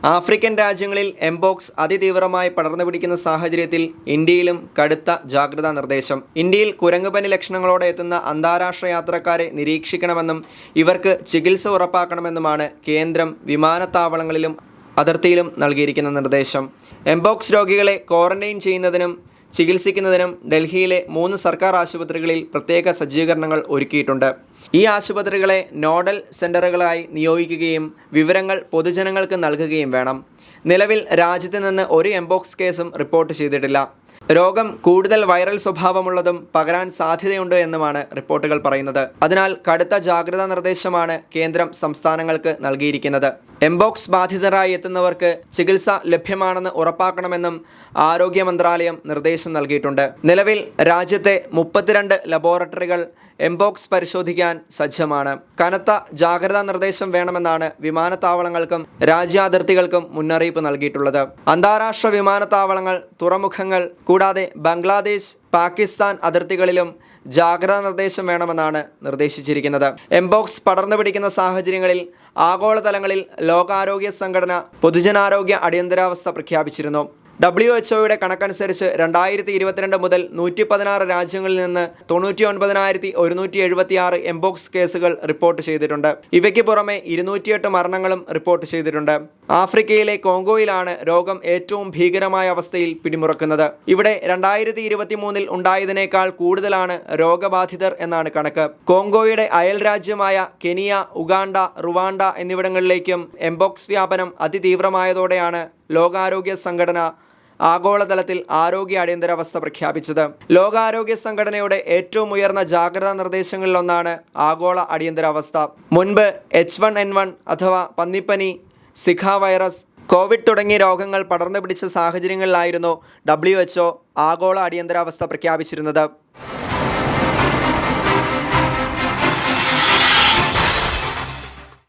African രാജ്യങ്ങളിൽ mpox അതിതീവ്രമായി പടർന്നു പിടിക്കുന്ന സാഹചര്യത്തിൽ ഇന്ത്യയിലും കടുത്ത ജാഗ്രതാ നിർദ്ദേശം. ഇന്ത്യയിൽ കുരങ്ങുപനി ലക്ഷണങ്ങളോടെ എത്തുന്ന അന്താരാഷ്ട്ര യാത്രക്കാരെ നിരീക്ഷിക്കണമെന്നും ഇവർക്ക് ചികിത്സ ഉറപ്പാക്കണമെന്നുമാണ് കേന്ദ്രം വിമാനത്താവളങ്ങളിലും അതിർത്തിയിലും നൽകിയിരിക്കുന്ന നിർദ്ദേശം. എംപോക്സ് രോഗികളെ ക്വാറന്റൈൻ ചെയ്യുന്നതിനും ചികിത്സിക്കുന്നതിനും ഡൽഹിയിലെ 3 സർക്കാർ ആശുപത്രികളിൽ പ്രത്യേക സജ്ജീകരണങ്ങൾ ഒരുക്കിയിട്ടുണ്ട്. ഈ ആശുപത്രികളെ നോഡൽ സെൻ്ററുകളായി നിയോഗിക്കുകയും വിവരങ്ങൾ പൊതുജനങ്ങൾക്ക് നൽകുകയും വേണം. നിലവിൽ രാജ്യത്ത് നിന്ന് ഒരു എംപോക്സ് കേസും റിപ്പോർട്ട് ചെയ്തിട്ടില്ല. രോഗം കൂടുതൽ വൈറൽ സ്വഭാവമുള്ളതും പകരാൻ സാധ്യതയുണ്ട് എന്നുമാണ് റിപ്പോർട്ടുകൾ പറയുന്നത്. അതിനാൽ കടുത്ത ജാഗ്രതാ നിർദ്ദേശമാണ് കേന്ദ്രം സംസ്ഥാനങ്ങൾക്ക് നൽകിയിരിക്കുന്നത്. എംപോക്സ് ബാധിതരായി എത്തുന്നവർക്ക് ചികിത്സ ലഭ്യമാണെന്ന് ഉറപ്പാക്കണമെന്നും ആരോഗ്യ മന്ത്രാലയം നിർദ്ദേശം നൽകിയിട്ടുണ്ട്. നിലവിൽ രാജ്യത്തെ 32 ലബോറട്ടറികൾ എംപോക്സ് പരിശോധിക്കാൻ സജ്ജമാണ്. കനത്ത ജാഗ്രതാ നിർദ്ദേശം വേണമെന്നാണ് വിമാനത്താവളങ്ങൾക്കും രാജ്യാതിർത്തികൾക്കും മുന്നറിയിപ്പ് നൽകിയിട്ടുള്ളത്. അന്താരാഷ്ട്ര വിമാനത്താവളങ്ങൾ, തുറമുഖങ്ങൾ കൂടാതെ ബംഗ്ലാദേശ്, പാകിസ്ഥാൻ അതിർത്തികളിലും ജാഗ്രതാ നിർദ്ദേശം വേണമെന്നാണ് നിർദ്ദേശിച്ചിരിക്കുന്നത്. എംപോക്സ് പടർന്നു പിടിക്കുന്ന സാഹചര്യങ്ങളിൽ ആഗോളതലങ്ങളിൽ ലോകാരോഗ്യ സംഘടന പൊതുജനാരോഗ്യ അടിയന്തരാവസ്ഥ പ്രഖ്യാപിച്ചിരുന്നു. WHO കണക്കനുസരിച്ച് 2022 മുതൽ 116 രാജ്യങ്ങളിൽ നിന്ന് 99,176 എംപോക്സ് കേസുകൾ റിപ്പോർട്ട് ചെയ്തിട്ടുണ്ട്. ഇവയ്ക്ക് പുറമെ 208 മരണങ്ങളും റിപ്പോർട്ട് ചെയ്തിട്ടുണ്ട്. ആഫ്രിക്കയിലെ കോങ്കോയിലാണ് രോഗം ഏറ്റവും ഭീകരമായ അവസ്ഥയിൽ പിടിമുറക്കുന്നത്. ഇവിടെ 2023 ഉണ്ടായതിനേക്കാൾ കൂടുതലാണ് രോഗബാധിതർ എന്നാണ് കണക്ക്. കോങ്കോയുടെ അയൽ രാജ്യമായ കെനിയ, ഉഗാണ്ട, റുവാണ്ട എന്നിവിടങ്ങളിലേക്കും എംപോക്സ് വ്യാപനം അതിതീവ്രമായതോടെയാണ് ലോകാരോഗ്യ സംഘടന ആഗോളതലത്തിൽ ആരോഗ്യ അടിയന്തരാവസ്ഥ പ്രഖ്യാപിച്ചത്. ലോകാരോഗ്യ സംഘടനയുടെ ഏറ്റവും ഉയർന്ന ജാഗ്രതാ നിർദ്ദേശങ്ങളിലൊന്നാണ് ആഗോള അടിയന്തരാവസ്ഥ. മുൻപ് H1N1 അഥവാ പന്നിപ്പനി, സിഖ വൈറസ്, കോവിഡ് തുടങ്ങിയ രോഗങ്ങൾ പടർന്നു പിടിച്ച സാഹചര്യങ്ങളിലായിരുന്നു WHO ആഗോള അടിയന്തരാവസ്ഥ പ്രഖ്യാപിച്ചിരുന്നത്.